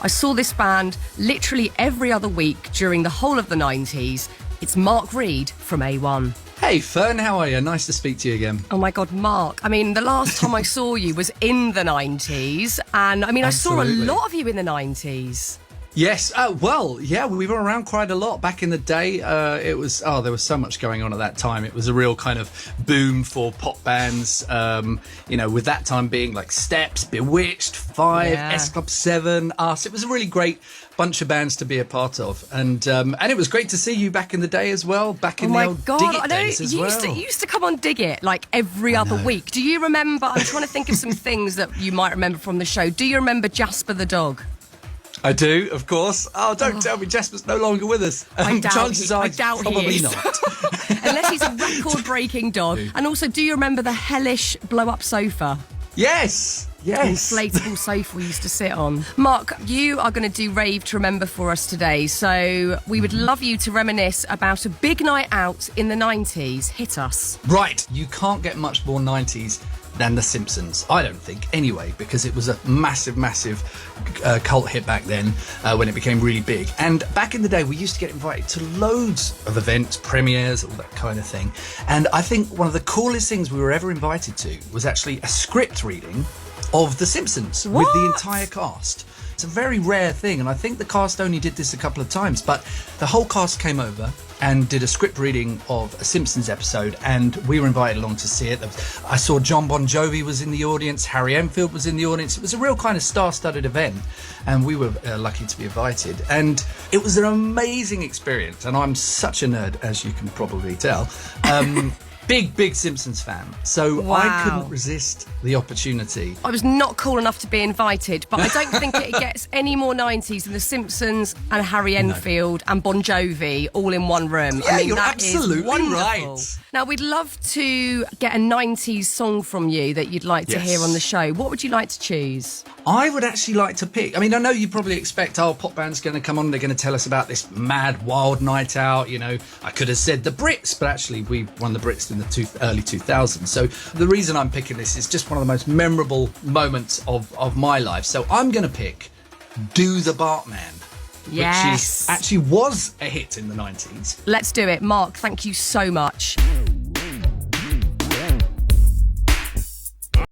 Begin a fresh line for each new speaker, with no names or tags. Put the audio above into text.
I saw this band literally every other week during the whole of the 90s. It's Mark Reed from A1.
Hey, Fearne, how are you? Nice to speak to you again.
Oh, my God, Mark. I mean, the last time I saw you was in the 90s. And, I mean,
Absolutely.
I saw a lot of you in the 90s.
Yes, we were around quite a lot back in the day. There was so much going on at that time. It was a real kind of boom for pop bands, with that time being like Steps, Bewitched, Five, S Club 7, Us. It was a really great bunch of bands to be a part of. And it was great to see you back in the day as well, back in the old Dig It days as well.
You used to come on Dig It like every other week. Do you remember, I'm trying to think of some things that you might remember from the show. Do you remember Jasper the dog?
I do, of course. Oh, don't tell me Jasper's no longer with us. Chances are, probably not.
Unless he's a record-breaking dog. And also, do you remember the hellish blow-up sofa?
Yes.
Inflatable sofa we used to sit on. Mark, you are going to do Rave to Remember for us today. So we would love you to reminisce about a big night out in the 90s. Hit us.
Right. You can't get much more 90s than The Simpsons, I don't think, anyway, because it was a massive cult hit back then when it became really big. And back in the day, we used to get invited to loads of events, premieres, all that kind of thing. And I think one of the coolest things we were ever invited to was actually a script reading of The Simpsons with the entire cast. It's a very rare thing, and I think the cast only did this a couple of times, but the whole cast came over and did a script reading of a Simpsons episode, and we were invited along to see it. I saw John Bon Jovi was in the audience, Harry Enfield was in the audience. It was a real kind of star-studded event, and we were lucky to be invited. And it was an amazing experience, and I'm such a nerd, as you can probably tell. Big Simpsons fan. So I couldn't resist the opportunity.
I was not cool enough to be invited, but I don't think it gets any more 90s than The Simpsons and Harry Enfield and Bon Jovi all in one room.
Yeah,
I mean,
you're
that
absolutely
is wonderful.
right.
Now, we'd love to get a 90s song from you that you'd like to hear on the show. What would you like to choose?
I would actually like to pick. I mean, I know you probably expect, pop band's going to come on, they're going to tell us about this mad, wild night out. You know, I could have said the Brits, but actually we won the Brits in the early 2000s. So the reason I'm picking this is just one of the most memorable moments of my life. So I'm going to pick Do the Bartman.
Yes.
Which actually was a hit in the 90s.
Let's do it. Mark, thank you so much.